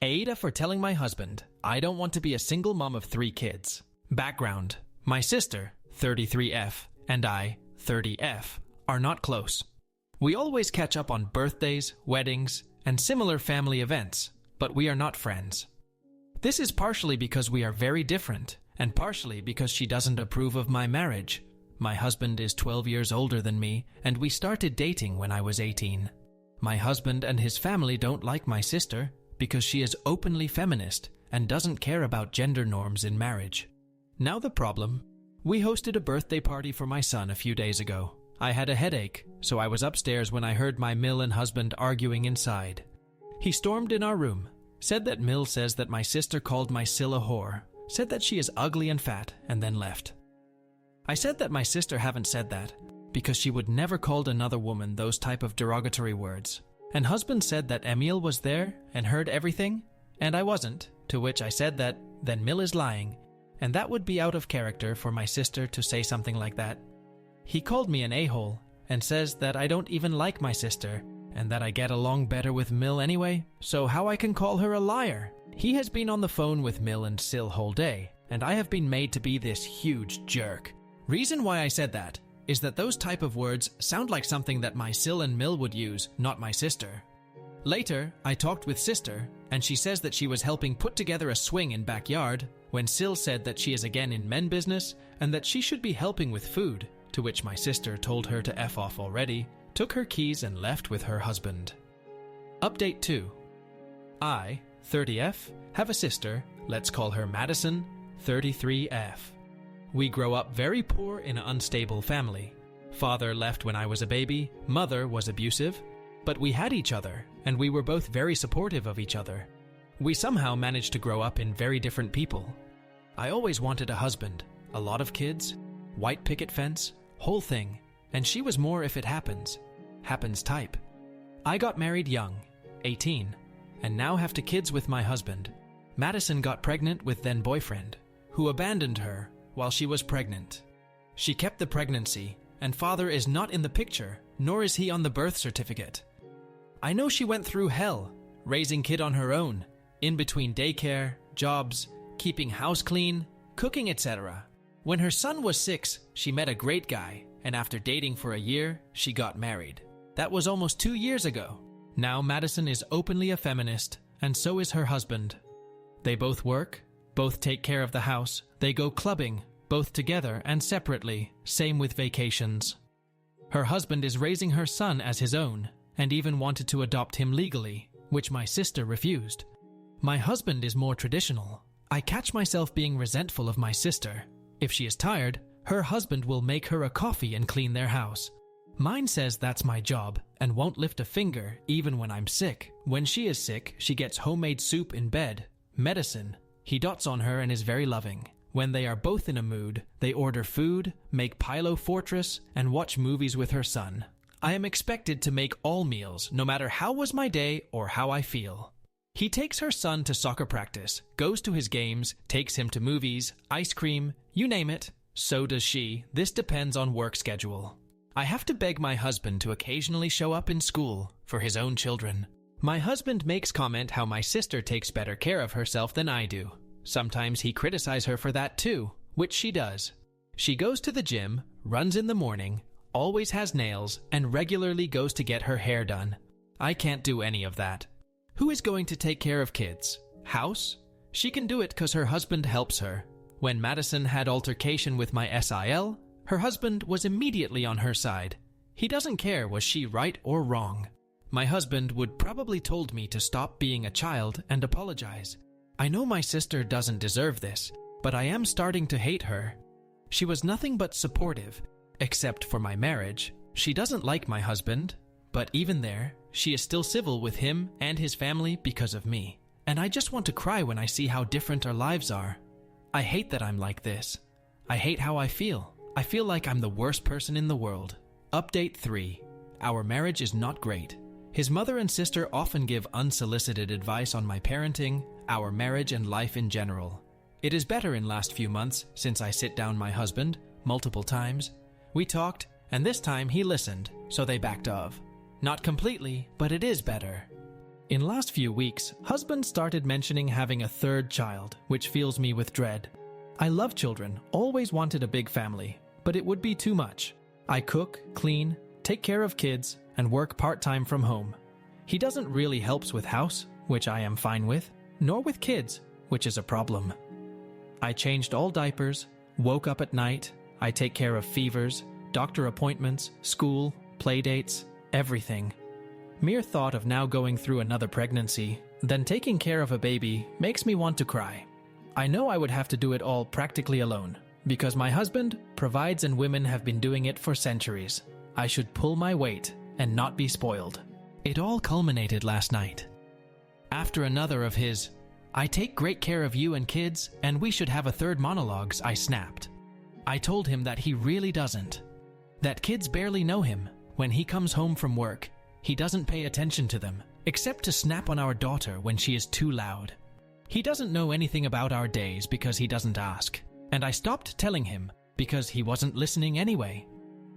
AITA for telling my husband I don't want to be a single mom of 3 kids. Background: my sister, 33F, and I, 30F, are not close. We always catch up on birthdays, weddings, and similar family events, but we are not friends. This is partially because we are very different, and partially because she doesn't approve of my marriage. My husband is 12 years older than me, and we started dating when I was 18. My husband and his family don't like my sister because she is openly feminist and doesn't care about gender norms in marriage. Now the problem: we hosted a birthday party for my son a few days ago. I had a headache, so I was upstairs when I heard my Mill and husband arguing inside. He stormed in our room, said that Mill says that my sister called my Sil a whore, said that she is ugly and fat, and then left. I said that my sister haven't said that, because she would never called another woman those type of derogatory words. And husband said that Emil was there and heard everything, and I wasn't, to which I said that then Mill is lying, and that would be out of character for my sister to say something like that. He called me an a-hole and says that I don't even like my sister and that I get along better with Mill anyway, so how I can call her a liar? He has been on the phone with Mill and Sil whole day, and I have been made to be this huge jerk. Reason why I said that is that those type of words sound like something that my Sil and Mill would use, not my sister. Later, I talked with sister, and she says that she was helping put together a swing in backyard when Sil said that she is again in men business and that she should be helping with food, to which my sister told her to F off already, took her keys and left with her husband. Update 2. I, 30F, have a sister, let's call her Madison, 33F. We grow up very poor in an unstable family. Father left when I was a baby, mother was abusive, but we had each other, and we were both very supportive of each other. We somehow managed to grow up in very different people. I always wanted a husband, a lot of kids, white picket fence, whole thing, and she was more if it happens type. I got married young, 18, and now have 2 kids with my husband. Madison got pregnant with then boyfriend, who abandoned her while she was pregnant. She kept the pregnancy, and father is not in the picture, nor is he on the birth certificate. I know she went through hell, raising kid on her own, in between daycare, jobs, keeping house clean, cooking, etc. When her son was 6, she met a great guy, and after dating for a year, she got married. That was almost 2 years ago. Now Madison is openly a feminist, and so is her husband. They both work, both take care of the house, they go clubbing, both together and separately, same with vacations. Her husband is raising her son as his own, and even wanted to adopt him legally, which my sister refused. My husband is more traditional. I catch myself being resentful of my sister. If she is tired, her husband will make her a coffee and clean their house. Mine says that's my job and won't lift a finger even when I'm sick. When she is sick, she gets homemade soup in bed, medicine. He dotes on her and is very loving. When they are both in a mood, they order food, make Pilo Fortress, and watch movies with her son. I am expected to make all meals, no matter how was my day or how I feel. He takes her son to soccer practice, goes to his games, takes him to movies, ice cream, you name it. So does she. This depends on work schedule. I have to beg my husband to occasionally show up in school for his own children. My husband makes comment how my sister takes better care of herself than I do. Sometimes he criticizes her for that too, which she does. She goes to the gym, runs in the morning, always has nails, and regularly goes to get her hair done. I can't do any of that. Who is going to take care of kids? House? She can do it because her husband helps her. When Madison had altercation with my SIL, her husband was immediately on her side. He doesn't care was she right or wrong. My husband would probably told me to stop being a child and apologize. I know my sister doesn't deserve this, but I am starting to hate her. She was nothing but supportive, except for my marriage. She doesn't like my husband, but even there, she is still civil with him and his family because of me. And I just want to cry when I see how different our lives are. I hate that I'm like this. I hate how I feel. I feel like I'm the worst person in the world. Update 3. Our marriage is not great. His mother and sister often give unsolicited advice on my parenting, our marriage and life in general. It is better in last few months since I sit down my husband multiple times. We talked, and this time he listened, so they backed off. Not completely, but it is better. In last few weeks, husband started mentioning having a third child, which fills me with dread. I love children, always wanted a big family, but it would be too much. I cook, clean, take care of kids, and work part-time from home. He doesn't really help with house, which I am fine with, nor with kids, which is a problem. I changed all diapers, woke up at night, I take care of fevers, doctor appointments, school, play dates, everything. Mere thought of now going through another pregnancy, then taking care of a baby, makes me want to cry. I know I would have to do it all practically alone, because my husband provides and women have been doing it for centuries. I should pull my weight and not be spoiled. It all culminated last night. After another of his, "I take great care of you and kids, and we should have a third" monologues, I snapped. I told him that he really doesn't. That kids barely know him. When he comes home from work, he doesn't pay attention to them, except to snap on our daughter when she is too loud. He doesn't know anything about our days because he doesn't ask, and I stopped telling him because he wasn't listening anyway.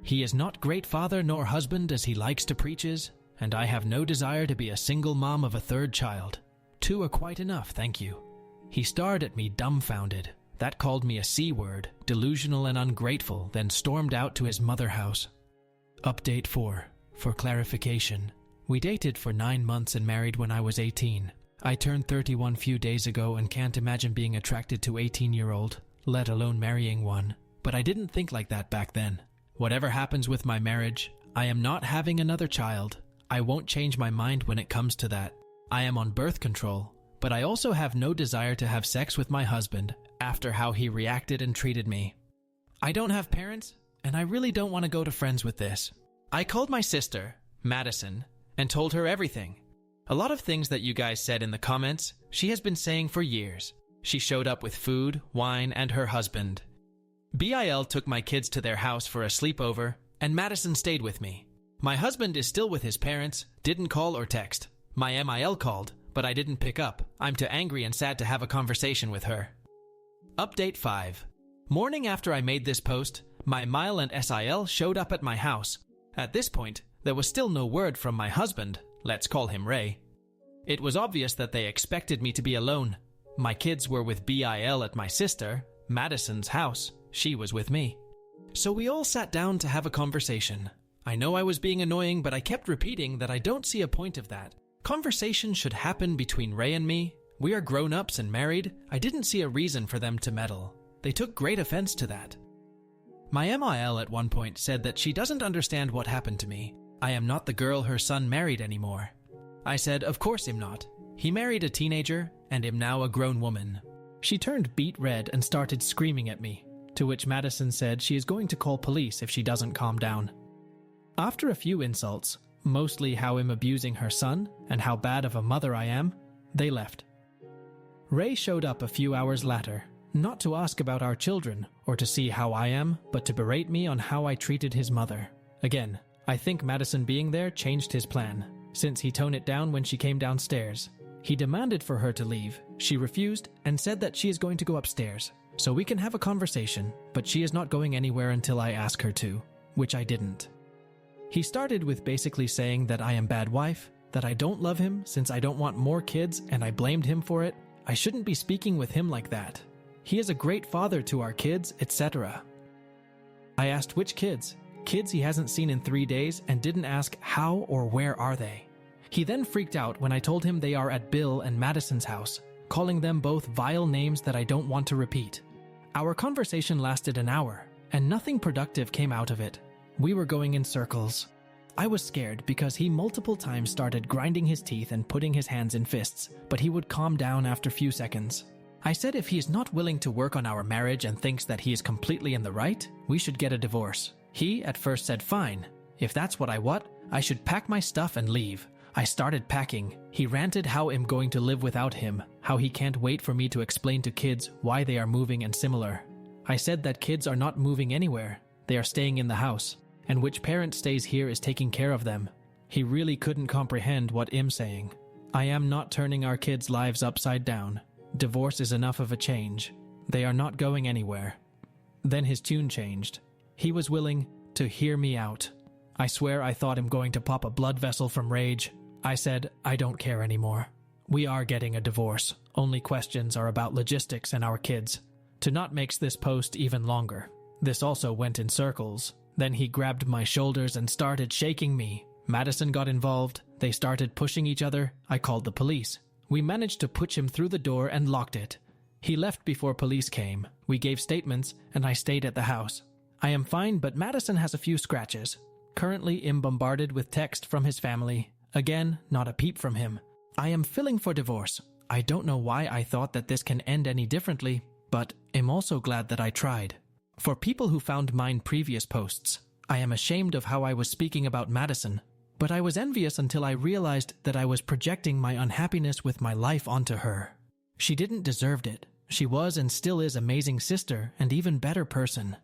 He is not great father nor husband as he likes to preaches, and I have no desire to be a single mom of a third child. 2 are quite enough, thank you. He stared at me dumbfounded. That called me a C-word, delusional and ungrateful, then stormed out to his mother house. Update 4. For clarification, we dated for 9 months and married when I was 18. I turned 31 few days ago and can't imagine being attracted to 18-year-old, let alone marrying one. But I didn't think like that back then. Whatever happens with my marriage, I am not having another child. I won't change my mind when it comes to that. I am on birth control, but I also have no desire to have sex with my husband after how he reacted and treated me. I don't have parents, and I really don't want to go to friends with this. I called my sister, Madison, and told her everything. A lot of things that you guys said in the comments, she has been saying for years. She showed up with food, wine, and her husband. BIL took my kids to their house for a sleepover, and Madison stayed with me. My husband is still with his parents, didn't call or text. My MIL called, but I didn't pick up. I'm too angry and sad to have a conversation with her. Update 5. Morning after I made this post, my MIL and SIL showed up at my house. At this point, there was still no word from my husband, let's call him Ray. It was obvious that they expected me to be alone. My kids were with BIL at my sister, Madison's house. She was with me. So we all sat down to have a conversation. I know I was being annoying, but I kept repeating that I don't see a point of that. Conversation should happen between Ray and me. We are grown-ups and married. I didn't see a reason for them to meddle. They took great offense to that. My MIL at one point said that she doesn't understand what happened to me. I am not the girl her son married anymore. I said, of course I'm not. He married a teenager and am now a grown woman. She turned beet red and started screaming at me, to which Madison said she is going to call police if she doesn't calm down. After a few insults, mostly how I'm abusing her son and how bad of a mother I am, they left. Ray showed up a few hours later, not to ask about our children or to see how I am, but to berate me on how I treated his mother. Again, I think Madison being there changed his plan, since he toned it down when she came downstairs. He demanded for her to leave. She refused and said that she is going to go upstairs, so we can have a conversation, but she is not going anywhere until I ask her to, which I didn't. He started with basically saying that I am bad wife, that I don't love him since I don't want more kids and I blamed him for it. I shouldn't be speaking with him like that. He is a great father to our kids, etc. I asked which kids. Kids he hasn't seen in 3 days and didn't ask how or where are they. He then freaked out when I told him they are at Bill and Madison's house, calling them both vile names that I don't want to repeat. Our conversation lasted an hour, and nothing productive came out of it. We were going in circles. I was scared because he multiple times started grinding his teeth and putting his hands in fists, but he would calm down after a few seconds. I said if he is not willing to work on our marriage and thinks that he is completely in the right, we should get a divorce. He at first said fine. If that's what I want, I should pack my stuff and leave. I started packing. He ranted how I'm going to live without him, how he can't wait for me to explain to kids why they are moving and similar. I said that kids are not moving anywhere. They are staying in the house, and which parent stays here is taking care of them. He really couldn't comprehend what I'm saying. I am not turning our kids' lives upside down. Divorce is enough of a change. They are not going anywhere. Then his tune changed. He was willing to hear me out. I swear I thought him going to pop a blood vessel from rage. I said, I don't care anymore. We are getting a divorce. Only questions are about logistics and our kids. To not makes this post even longer. This also went in circles. Then he grabbed my shoulders and started shaking me. Madison got involved. They started pushing each other. I called the police. We managed to push him through the door and locked it. He left before police came. We gave statements, and I stayed at the house. I am fine, but Madison has a few scratches. Currently am bombarded with text from his family. Again, not a peep from him. I am filing for divorce. I don't know why I thought that this can end any differently, but am also glad that I tried. For people who found mine previous posts, I am ashamed of how I was speaking about Madison, but I was envious until I realized that I was projecting my unhappiness with my life onto her. She didn't deserve it. She was and still is an amazing sister and even better person.